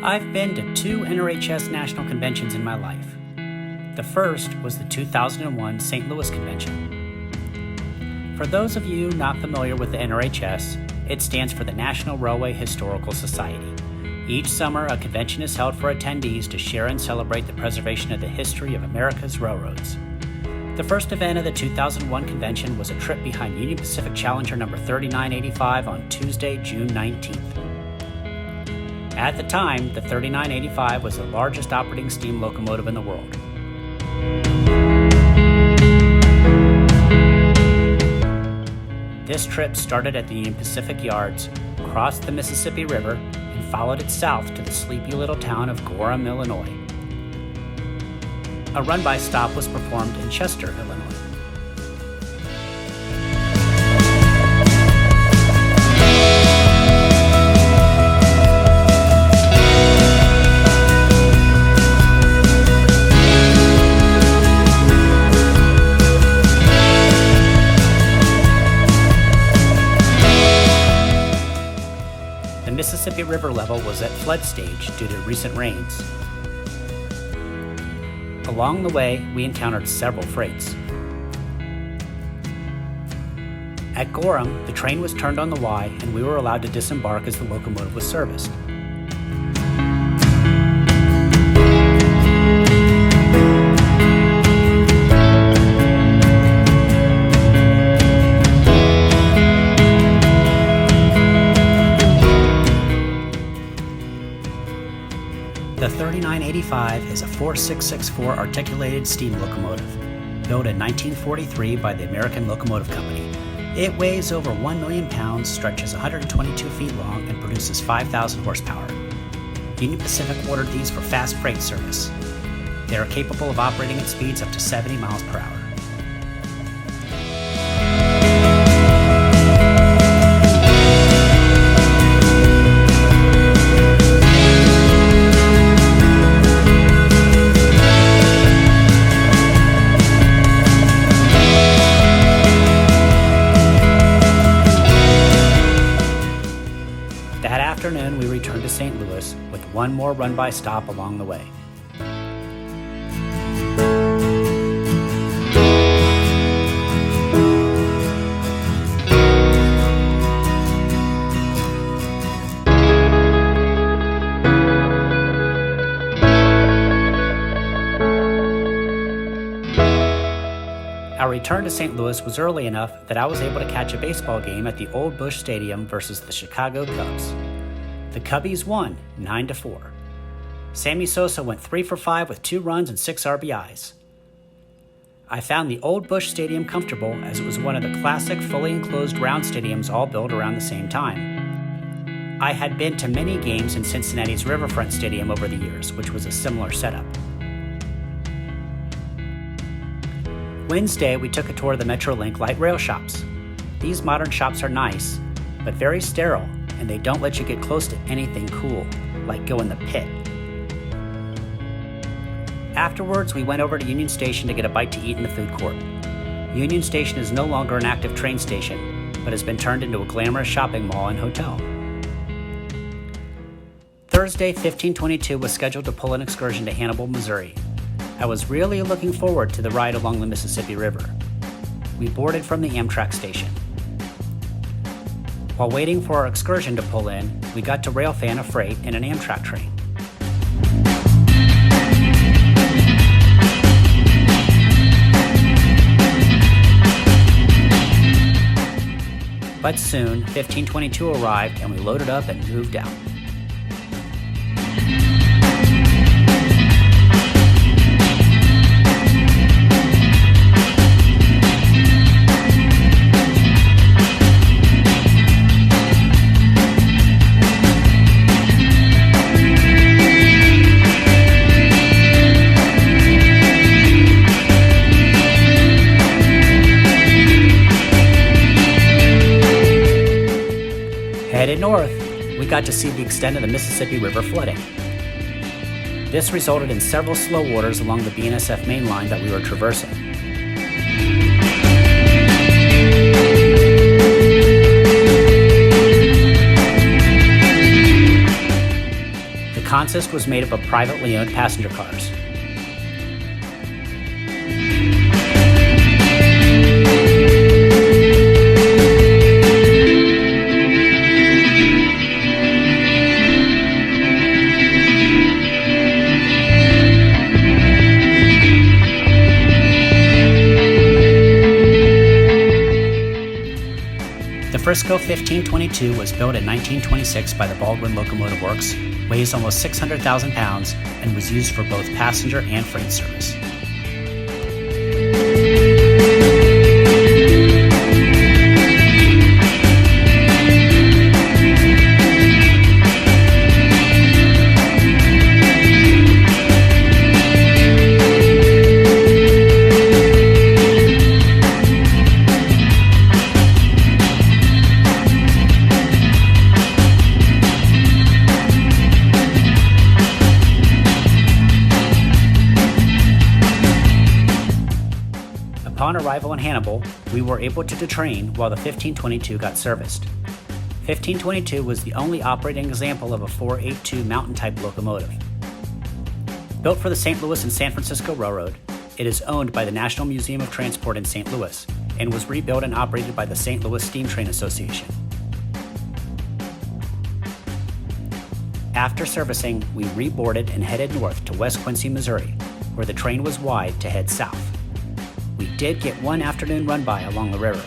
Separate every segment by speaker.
Speaker 1: I've been to 2 NRHS national conventions in my life. The first was the 2001 St. Louis Convention. For those of you not familiar with the NRHS, it stands for the National Railway Historical Society. Each summer, a convention is held for attendees to share and celebrate the preservation of the history of America's railroads. The first event of the 2001 convention was a trip behind Union Pacific Challenger number 3985 on Tuesday, June 19th. At the time, the 3985 was the largest operating steam locomotive in the world. This trip started at the Union Pacific Yards, crossed the Mississippi River, and followed it south to the sleepy little town of Gorham, Illinois. A run-by stop was performed in Chester, Illinois. The Mississippi River level was at flood stage due to recent rains. Along the way, we encountered several freights. At Gorham, the train was turned on the Y and we were allowed to disembark as the locomotive was serviced. The 3985 is a 4664 articulated steam locomotive, built in 1943 by the American Locomotive Company. It weighs over 1 million pounds, stretches 122 feet long, and produces 5,000 horsepower. Union Pacific ordered these for fast freight service. They are capable of operating at speeds up to 70 miles per hour. That afternoon, we returned to St. Louis with one more run-by stop along the way. Our return to St. Louis was early enough that I was able to catch a baseball game at the Old Bush Stadium versus the Chicago Cubs. The Cubbies won 9-4. Sammy Sosa went 3 for 5 with 2 runs and 6 RBIs. I found the Old Bush Stadium comfortable as it was one of the classic fully enclosed round stadiums all built around the same time. I had been to many games in Cincinnati's Riverfront Stadium over the years, which was a similar setup. Wednesday, we took a tour of the Metrolink light rail shops. These modern shops are nice, but very sterile, and they don't let you get close to anything cool, like go in the pit. Afterwards, we went over to Union Station to get a bite to eat in the food court. Union Station is no longer an active train station, but has been turned into a glamorous shopping mall and hotel. Thursday, 1522 was scheduled to pull an excursion to Hannibal, Missouri. I was really looking forward to the ride along the Mississippi River. We boarded from the Amtrak station. While waiting for our excursion to pull in, we got to railfan a freight in an Amtrak train. But soon, 1522 arrived and we loaded up and moved out. Headed north, we got to see the extent of the Mississippi River flooding. This resulted in several slow orders along the BNSF mainline that we were traversing. consist was made up of privately owned passenger cars. The Frisco 1522 was built in 1926 by the Baldwin Locomotive Works, weighs almost 600,000 pounds, and was used for both passenger and freight service. Upon arrival in Hannibal, we were able to detrain while the 1522 got serviced. 1522 was the only operating example of a 482 mountain-type locomotive. Built for the St. Louis and San Francisco Railroad, it is owned by the National Museum of Transport in St. Louis and was rebuilt and operated by the St. Louis Steam Train Association. After servicing, we reboarded and headed north to West Quincy, Missouri, where the train was wide to head south. We did get one afternoon run-by along the river.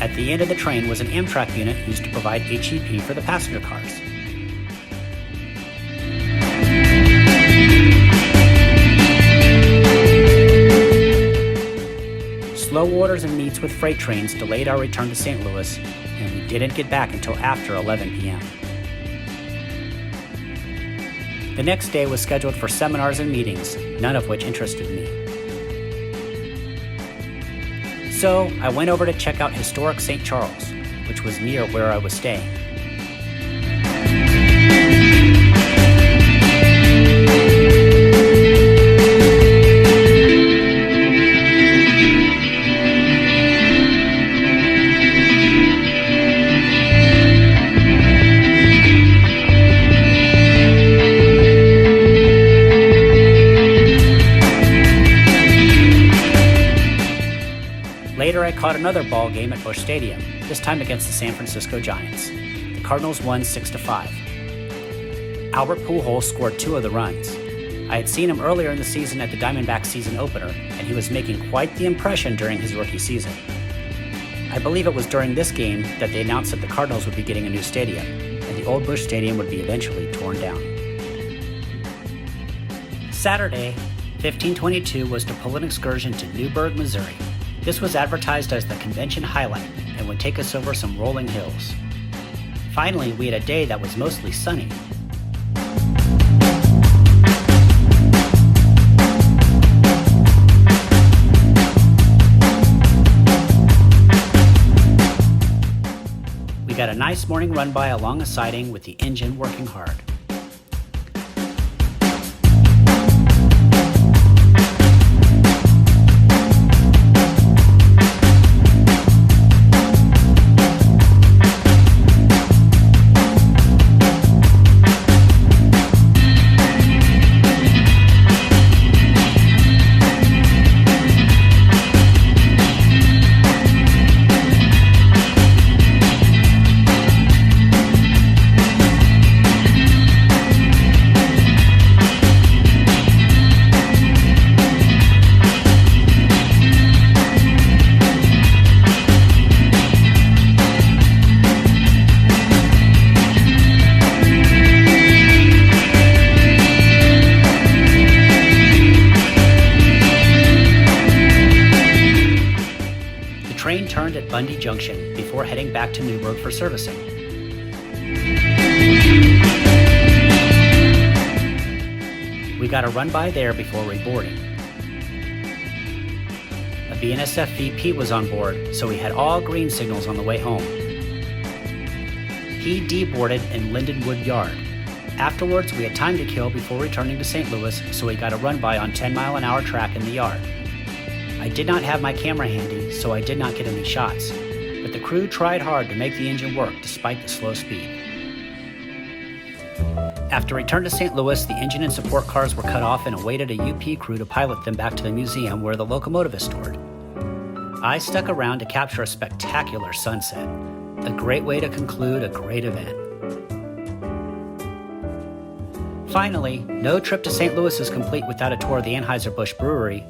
Speaker 1: At the end of the train was an Amtrak unit used to provide HEP for the passenger cars. Slow orders and meets with freight trains delayed our return to St. Louis, and we didn't get back until after 11 p.m. The next day was scheduled for seminars and meetings, none of which interested me. So I went over to check out historic St. Charles, which was near where I was staying. Later, I caught another ball game at Busch Stadium, this time against the San Francisco Giants. The Cardinals won 6-5. Albert Pujols scored 2 of the runs. I had seen him earlier in the season at the Diamondbacks season opener, and he was making quite the impression during his rookie season. I believe it was during this game that they announced that the Cardinals would be getting a new stadium, and the old Busch Stadium would be eventually torn down. Saturday, 1522 was to pull an excursion to Newburgh, Missouri. This was advertised as the convention highlight and would take us over some rolling hills. Finally, we had a day that was mostly sunny. We got a nice morning run-by along a siding with the engine working hard. Turned at Bundy Junction before heading back to Newburgh for servicing. We got a run-by there before reboarding. BNSF VP was on board, so we had all green signals on the way home. He deboarded in Lindenwood Yard. Afterwards, we had time to kill before returning to St. Louis, so we got a run-by on 10-mile-an-hour track in the yard. I did not have my camera handy, so I did not get any shots, but the crew tried hard to make the engine work despite the slow speed. After return to St. Louis, the engine and support cars were cut off and awaited a UP crew to pilot them back to the museum where the locomotive is stored. I stuck around to capture a spectacular sunset, a great way to conclude a great event. Finally, no trip to St. Louis is complete without a tour of the Anheuser-Busch Brewery.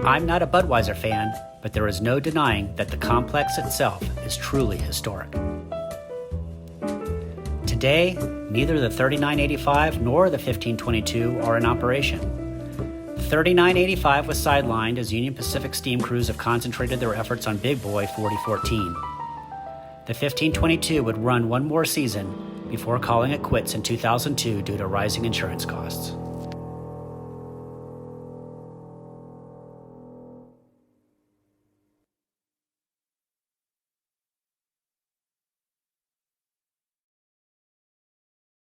Speaker 1: I'm not a Budweiser fan, but there is no denying that the complex itself is truly historic. Today, neither the 3985 nor the 1522 are in operation. The 3985 was sidelined as Union Pacific steam crews have concentrated their efforts on Big Boy 4014. The 1522 would run one more season before calling it quits in 2002 due to rising insurance costs.